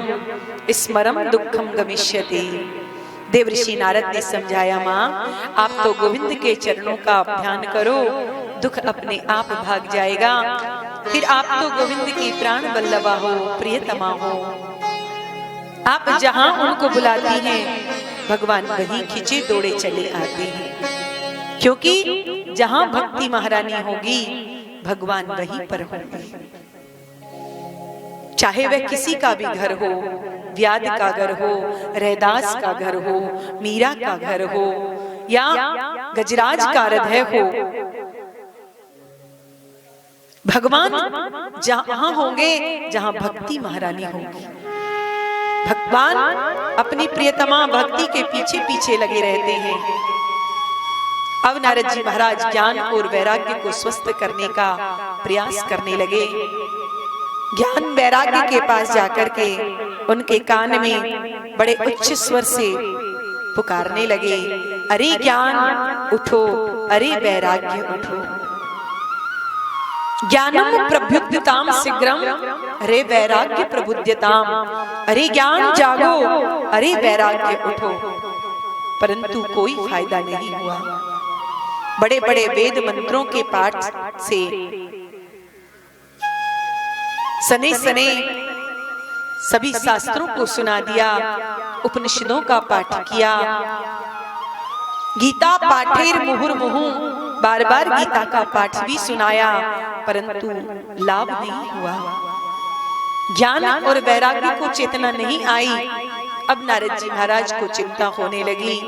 स्मरम दुखम गमिष्यति। देवऋषि नारद ने समझाया, माँ आप तो गोविंद के चरणों का ध्यान करो, दुख अपने आप भाग जाएगा। फिर आप तो गोविंद की प्राण वल्लभा हो, प्रियतमा हो। आप जहां उनको बुलाती हैं भगवान वहीं खिंचे दौड़े चले आते हैं, क्योंकि जहां भक्ति महारानी होगी भगवान वहीं पर होंगे। चाहे वह किसी का भी घर हो, व्याध का घर हो, रैदास का घर हो, मीरा का घर हो या गजराज का हृदय हो, भगवान जहां होंगे जहां भक्ति महारानी होगी। भगवान अपनी प्रियतमा भक्ति के पीछे पीछे लगे रहते हैं। अब नारद जी महाराज ज्ञान और वैराग्य को स्वस्थ करने का प्रयास करने लगे। ज्ञान वैराग्य के पास जाकर के उनके कान में बड़े उच्च स्वर से पुकारने लगे, अरे ज्ञान उठो, अरे वैराग्य उठो। ज्ञानम प्रभुद्धताम शीघ्रम, अरे वैराग्य प्रबुद्धताम। अरे ज्ञान जागो, अरे वैराग्य उठो। परंतु कोई फायदा नहीं हुआ। बड़े बड़े वेद मंत्रों के पाठ से सने सने सभी शास्त्रों को सुना दिया, उपनिषदों का पाठ किया। गीता पाठेर मुहुर्मुहु, बार बार गीता का पाठ भी सुनाया, परंतु लाभ नहीं हुआ। ज्ञान और वैराग्य को चेतना नहीं आई। अब नारद जी महाराज को चिंता होने लगी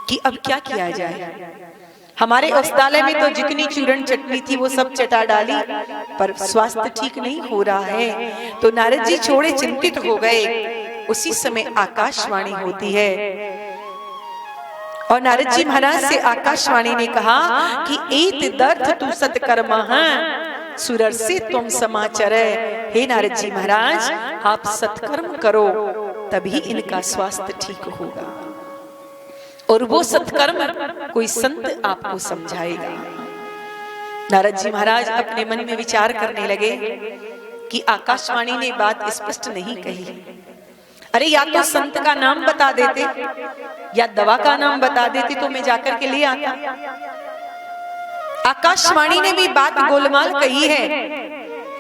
कि अब क्या किया जाए। हमारे औषधालय में तो जितनी चूरण चटनी थी वो सब चटा डाली, पर स्वास्थ्य ठीक नहीं हो रहा है। तो नारद जी थोड़े चिंतित हो गए। उसी समय आकाशवाणी होती है और नारद जी महाराज से आकाशवाणी ने कहा कि एत दर्थ तू सत्कर्मा है सुरर से तुम समाचार। हे नारद जी महाराज, आप सत्कर्म करो तभी इनका स्वास्थ्य ठीक होगा, और वो सत्कर्म कोई संत आपको समझाएगा। नारद जी महाराज अपने मन में विचार करने लगे कि आकाशवाणी ने बात स्पष्ट नहीं कही। अरे या तो संत का नाम बता देते या दवा का नाम बता देते तो मैं जाकर के ले आता। आकाशवाणी ने भी बात गोलमाल कही है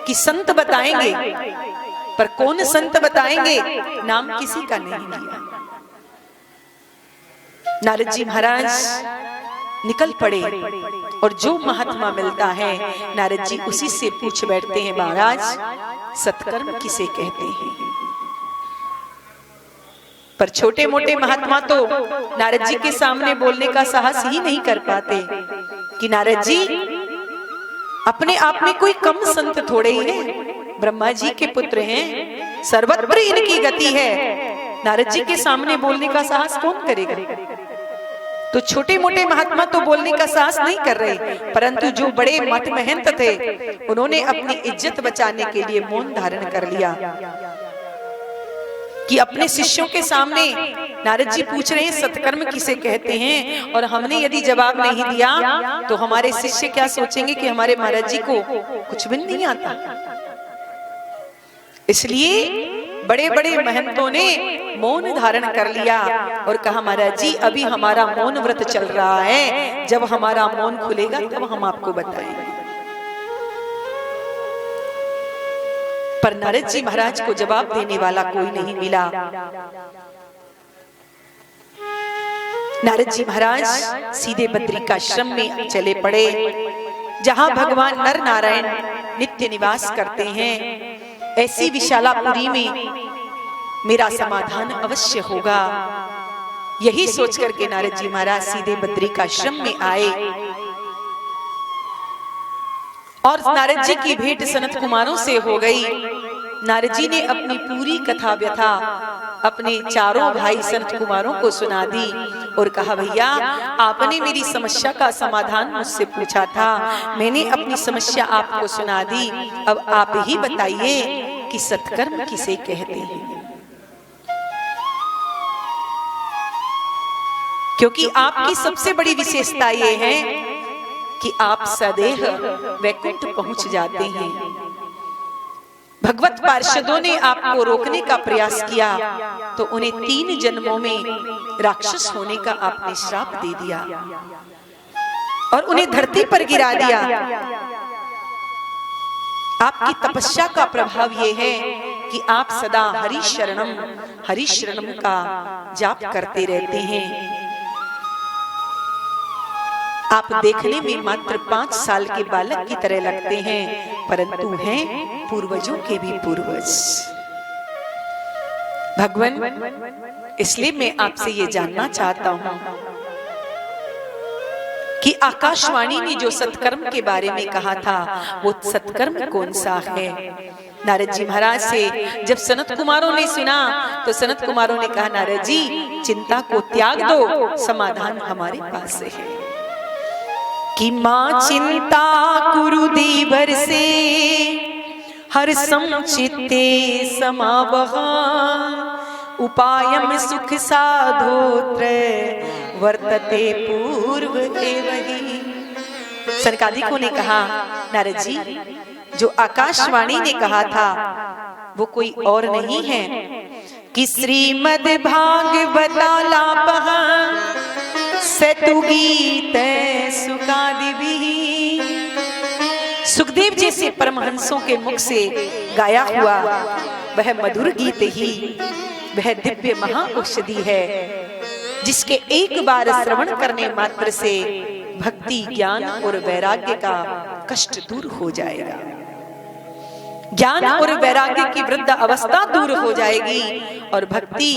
कि संत बताएंगे, पर कौन संत बताएंगे, नाम किसी का नहीं दिया। नारद जी महाराज निकल पड़े और जो महात्मा मिलता है नारद जी उसी से पूछ बैठते हैं, महाराज सत्कर्म किसे कहते हैं। पर छोटे मोटे महात्मा तो नारद जी के सामने बोलने का साहस ही नहीं कर पाते कि नारद जी अपने आप में कोई कम संत थोड़े ही हैं, ब्रह्मा जी के पुत्र हैं, सर्वत्र इनकी गति है। नारद जी के सामने बोलने का साहस कौन करेगा। तो छोटे मोटे महात्मा तो बोलने का साहस नहीं कर रहे, परंतु जो बड़े मठ महंत थे उन्होंने अपनी इज्जत बचाने के लिए मौन धारण कर लिया कि अपने शिष्यों के सामने नारद जी पूछ रहे हैं सत्कर्म किसे कहते हैं, और हमने यदि जवाब नहीं दिया तो हमारे शिष्य क्या सोचेंगे कि हमारे महाराज जी को कुछ भी नहीं आता। इसलिए बड़े बड़े महंतों ने मौन धारण कर लिया और कहा, महाराज जी अभी हमारा मौन व्रत चल रहा है, जब हमारा मौन खुलेगा तब हम आपको बताएंगे। पर नारद जी महाराज को जवाब देने वाला कोई नहीं मिला। नारद जी महाराज सीधे बद्रिकाश्रम में चले पड़े, जहां भगवान नर नारायण नित्य निवास करते हैं। ऐसी विशालापुरी में मेरा समाधान अवश्य होगा, यही सोच करके नारद जी महाराज सीधे बद्रिकाश्रम में आए। और नारद जी की भेंट सनत कुमारों से हो गई। नारद जी ने अपनी पूरी कथा व्यथा अपने चारों भाई सनत कुमारों को सुना दी और कहा, भैया आपने मेरी समस्या का समाधान मुझसे पूछा था, मैंने अपनी समस्या आपको सुना दी, अब आप ही बताइए कि सत्कर्म किसे कहते हैं। क्योंकि आपकी सबसे बड़ी विशेषता ये है कि आप सदैव वैकुंठ पहुंच जाते हैं। भगवत पार्षदों ने आपको रोकने का प्रयास किया तो उन्हें 3 जन्मों में राक्षस होने का आपने श्राप दे दिया और उन्हें धरती पर गिरा दिया। आपकी तपस्या का प्रभाव यह है कि आप सदा हरि शरणम का जाप करते रहते हैं। आप देखने में मात्र 5 साल के बालक की तरह लगते हैं, परंतु हैं पूर्वजों के भी पूर्वज। भगवान, इसलिए मैं आपसे ये जानना चाहता हूं कि आकाशवाणी ने जो सत्कर्म के बारे में कहा था वो सत्कर्म कौन सा है। नारद जी महाराज से जब सनत कुमारों ने सुना तो सनत कुमारों ने कहा, नारद जी चिंता को त्याग दो, समाधान हमारे पास है। कि मां चिंता कुरु देवर से हर समचित्ते समावहा उपायम सुख साधोत्र वर्तते पूर्व एवहि। सनकादिकों ने कहा, नारद जी जो आकाशवाणी ने कहा था वो कोई और नहीं है कि श्रीमद् भागवतालापः सतु गीत सुकादिभिः। सुखदेव जैसे परमहंसों के मुख से गाया हुआ वह मधुर गीत ही वह दिव्य महाऔषधि है जिसके एक बार श्रवण करने मात्र से भक्ति, ज्ञान और वैराग्य का कष्ट दूर हो जाएगा। ज्ञान और वैराग्य की वृद्ध अवस्था दूर हो जाएगी और भक्ति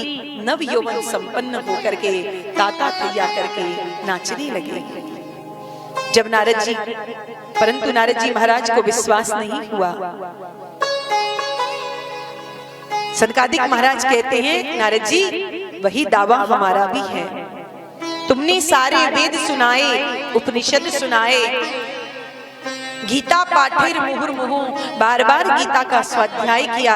नव यौवन संपन्न होकर के ताता थैया करके नाचने लगेगी। जब नारद जी, परंतु नारद जी महाराज को विश्वास नहीं हुआ। सनकादिक महाराज कहते हैं, नारद जी वही दावा हमारा भी है। तुमने सारे वेद सुनाए, उपनिषद सुनाए, गीता पाठेर मुहुर्मुहु बार बार गीता का स्वाध्याय किया,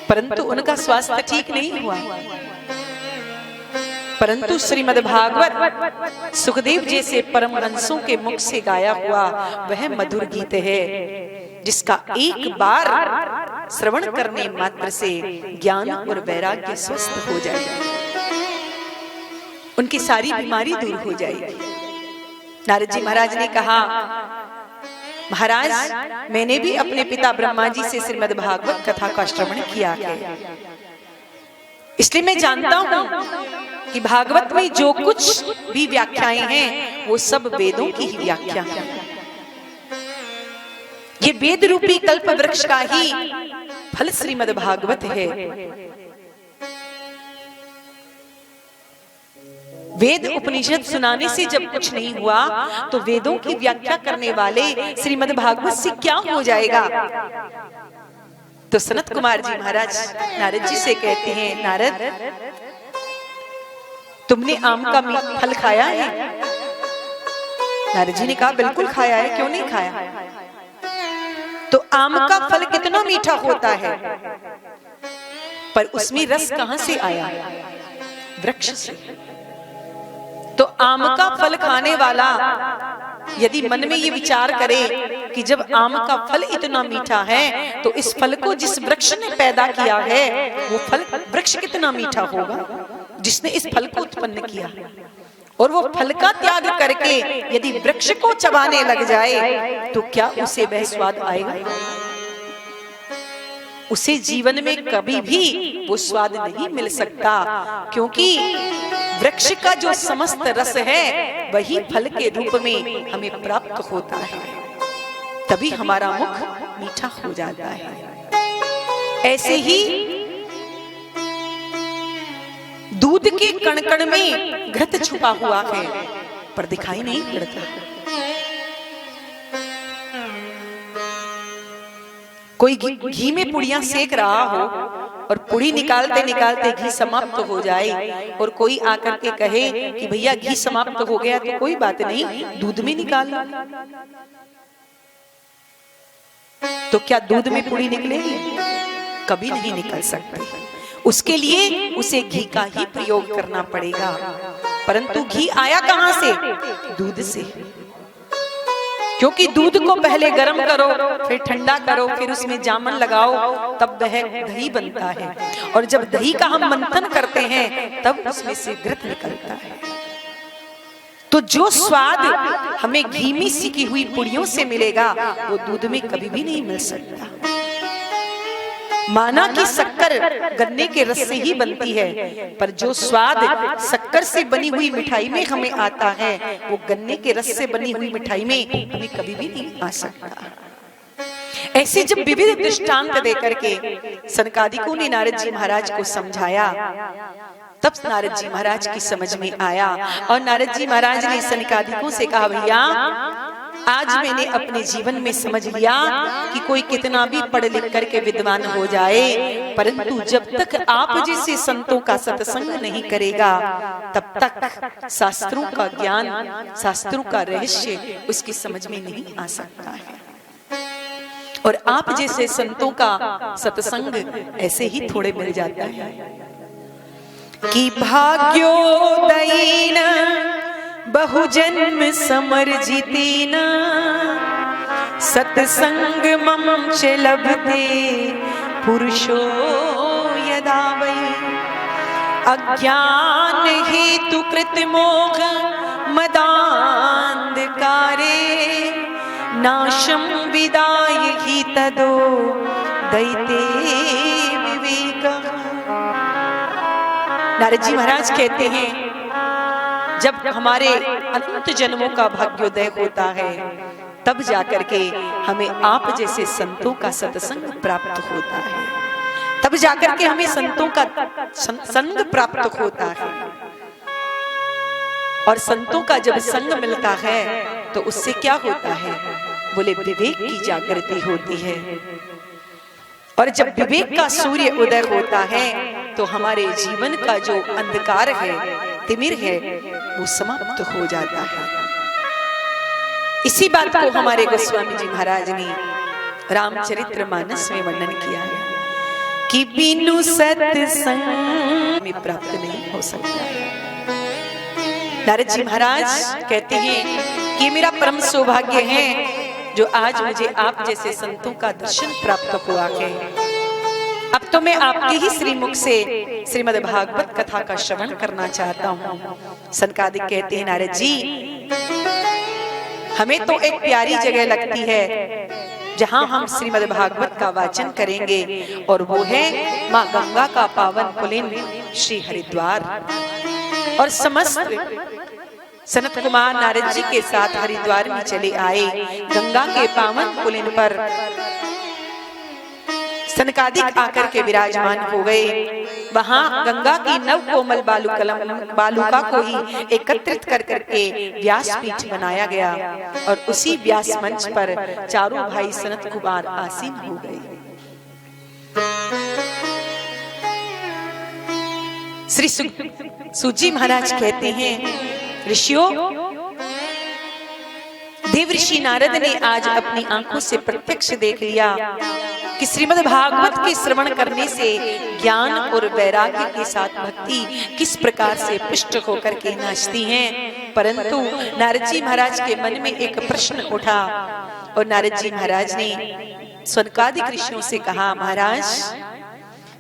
परंतु उनका स्वास्थ्य ठीक नहीं हुआ। परंतु श्रीमद् भागवत सुखदेव जैसे परमहंसों के मुख से गाया हुआ वह मधुर गीत है जिसका एक बार श्रवण करने मात्र से ज्ञान और वैराग्य स्वस्थ हो जाएगा, उनकी सारी बीमारी दूर हो जाएगी। नारद जी महाराज ने कहा, महाराज मैंने भी अपने पिता ब्रह्मा जी से श्रीमद् भागवत कथा का श्रवण किया है, इसलिए मैं जानता हूं कि भागवत में जो कुछ भी व्याख्याएं हैं वो सब वेदों की ही व्याख्या है। ये वेद रूपी कल्प वृक्ष का ही फल श्रीमद् भागवत है। वेद उपनिषद सुनाने से जब कुछ नहीं हुआ तो वेदों की व्याख्या करने वाले श्रीमद् भागवत से क्या हो जाएगा। तो सनत कुमार जी महाराज नारद जी से कहते हैं, नारद तुमने आम का फल खाया है? नारद जी ने कहा, बिल्कुल खाया है, क्यों नहीं खाया। तो आम का फल कितना मीठा होता है, पर उसमें रस कहां से आया? वृक्ष से। तो आम का फल खाने वाला यदि मन में ये विचार करे कि जब आम का फल इतना मीठा है तो इस फल को जिस वृक्ष ने पैदा किया है वो फल वृक्ष कितना मीठा होगा जिसने इस फल को उत्पन्न किया, और वो फल का त्याग करके यदि वृक्ष को चबाने लग जाए तो क्या उसे वह स्वाद आएगा? उसे जीवन में कभी भी वो स्वाद नहीं मिल सकता, क्योंकि वृक्ष का जो समस्त रस है वही फल के रूप में हमें प्राप्त होता है, तभी हमारा मुख मीठा हो जाता है। ऐसे ही दूध के कण-कण में घृत छुपा हुआ है पर दिखाई नहीं पड़ता। कोई घी में पुड़ियां सेक रहा हो और पुड़ी निकालते निकालते घी समाप्त हो जाए और कोई आकर के कहे कि भैया घी समाप्त हो गया, तो कोई बात नहीं, दूध में निकाल लो। तो क्या दूध में पुड़ी निकलेगी? कभी नहीं निकल सकती। उसके लिए उसे घी का ही प्रयोग करना पड़ेगा। परंतु घी आया कहां से? दूध से। क्योंकि दूध को पहले गर्म करो, फिर ठंडा करो, फिर उसमें जामन लगाओ, तब वह दही बनता है। और जब दही का हम मंथन करते हैं तब उसमें से घृत निकलता है। तो जो स्वाद हमें घी में सिकी हुई पुड़ियों से मिलेगा वो दूध में कभी भी नहीं मिल सकता। माना कि शक्कर गन्ने के रस से ही बनती है, पर जो स्वाद शक्कर से बनी हुई मिठाई में हमें आता है वो गन्ने के रस से बनी हुई मिठाई में हमें कभी भी नहीं आ सकता। ऐसे जब विविध दृष्टांत देकर के सनकादिकों ने नारद जी महाराज को समझाया, तब नारद जी महाराज की समझ में आया और नारद जी महाराज ने सनकादिकों से कहा, भैया आज मैंने अपने जीवन में समझ लिया कि कोई कितना भी पढ़ लिख करके विद्वान हो जाए, परंतु जब तक आप जैसे संतों का सत्संग नहीं करेगा तब तक शास्त्रों का ज्ञान, शास्त्रों का रहस्य उसकी समझ में नहीं आ सकता है। और आप जैसे संतों का सत्संग ऐसे ही थोड़े मिल जाता है कि भाग्योदयेन बहुजन्म समर्जितेन सत्संगमं च लभते पुरुषो यदा वै अज्ञान हेतु कृत मोह मदान्धकारे नाशं विदाय हि तदो दैते विवेकः। नारद जी महाराज कहते हैं, जब हमारे अनंत जन्मों का भाग्योदय होता है तब जाकर के हमें आप जैसे संतों का सत्संग प्राप्त होता है, तब जाकर के हमें संतों का संग प्राप्त होता है। और संतों का जब संग मिलता है तो उससे क्या होता है? बोले विवेक की जागृति होती है। और जब विवेक का सूर्य उदय होता है तो हमारे जीवन का जो अंधकार है, तिमिर है, वो समाप्त हो जाता है। इसी बात को हमारे गोस्वामी जी महाराज ने रामचरितमानस में वर्णन किया है कि बिनु सत्संग में प्राप्त नहीं हो सकता है। नारद जी महाराज कहते हैं कि मेरा परम सौभाग्य है जो आज मुझे आप जैसे संतों का दर्शन प्राप्त हुआ है। अब तो मैं आपके ही श्रीमुख से श्रीमद् भागवत कथा का श्रवण करना चाहता हूँ। सनकादिक कहते हैं, नारद जी हमें तो एक प्यारी जगह लगती है जहाँ हम श्रीमद् भागवत का वाचन करेंगे, और वो है माँ गंगा का पावन पुलिन श्री हरिद्वार। और समस्त सनत कुमार नारद जी के साथ हरिद्वार में चले आए। गंगा के पावन पुलिन पर सनकादिक आकर के विराजमान हो गए। वहां गंगा की नव कोमल बालुका को ही एकत्रित कर करके व्यासपीठ बनाया गया, और उसी व्यास मंच पर चारों भाई सनत कुमार आसीन हो गए। श्री सूजी महाराज कहते हैं, ऋषियों, देवऋषि नारद ने आज अपनी आंखों से प्रत्यक्ष देख लिया कि श्रीमद् भागवत के श्रवण करने से ज्ञान और वैराग्य के साथ भक्ति किस प्रकार से पुष्ट होकर के नाचती हैं। परंतु नारद जी महाराज के मन में एक प्रश्न उठा, और नारद जी महाराज ने सनकादिक ऋषियों से कहा, महाराज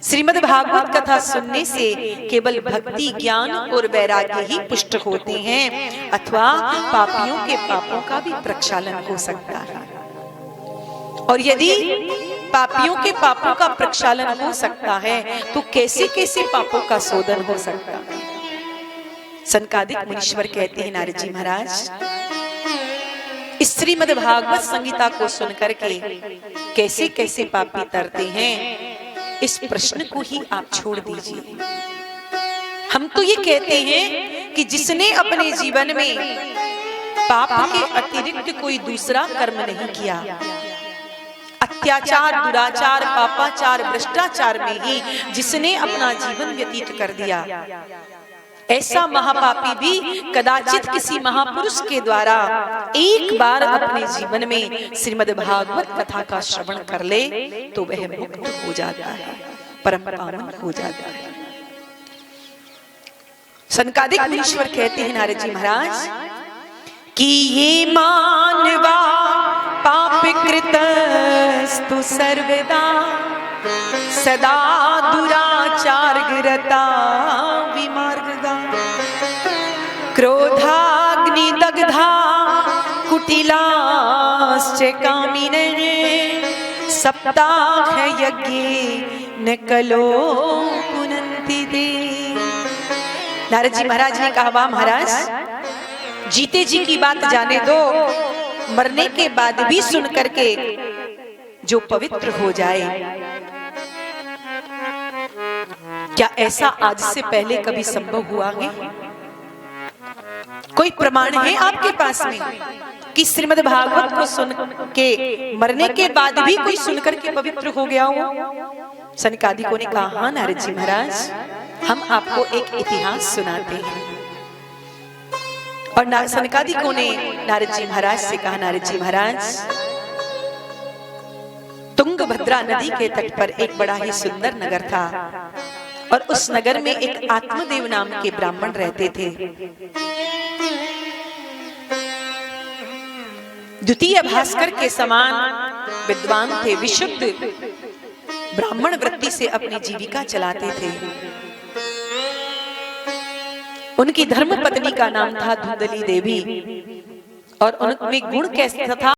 श्रीमद् भागवत कथा सुनने से केवल भक्ति, ज्ञान और वैराग्य ही पुष्ट होते हैं, अथवा पापियों के पापों का भी प्रक्षालन हो सकता है। और यदि पापियों के पापों का प्रक्षालन हो सकता है तो कैसे कैसे पापों का शोधन हो सकता है? सनकादिक मुनीश्वर कहते हैं, नारद जी महाराज इस श्रीमद् भागवत संगीता को सुनकर के कैसे कैसे पापी तरते हैं, इस प्रश्न को ही आप छोड़ दीजिए। हम तो ये कहते हैं कि जिसने अपने जीवन में पाप के अतिरिक्त कोई दूसरा कर्म नहीं किया, अत्याचार, दुराचार, पापाचार, भ्रष्टाचार में ही जिसने अपना जीवन व्यतीत कर दिया, ऐसा महापापी भी कदाचित किसी महापुरुष के द्वारा एक बार अपने जीवन में श्रीमद् भागवत कथा का श्रवण कर ले तो वह मुक्त हो जाता है, परम पावन हो जाता है। सनकादिक मुनीश्वर कहते हैं, नारद जी महाराज कि ये मानवा कृतस्तु सर्वदा सदा दुराचारगरता विमार्गदा क्रोधाग्निदग्धा कुटिलाश्च कामिनः सप्ताह यज्ञे न कलो पुनन्ति ते। नारद जी महाराज ने कहा, वाह महाराज, जीते जी की बात जाने दो, मरने के बाद भी सुन करके जो पवित्र हो जाए, क्या ऐसा आज से पहले कभी संभव हुआ है? कोई प्रमाण है आपके पास में कि श्रीमद् भागवत को सुन के मरने के बाद भी कोई सुनकर के पवित्र हो गया हो? सनकादिकों ने कहा, हाँ नारद जी महाराज, हम आपको एक इतिहास सुनाते हैं। और सनकादिकों ने नारद जी महाराज से कहा, नारद जी महाराज, तुंगभद्रा नदी के तट पर एक बड़ा ही सुंदर नगर था और उस नगर में एक आत्मदेव नाम के ब्राह्मण रहते थे। द्वितीय भास्कर के समान विद्वान थे, विशुद्ध ब्राह्मण वृत्ति से अपनी जीविका चलाते थे। उनकी धर्म पत्नी का नाम था धुंधली देवी और उनमें गुण कैसा था?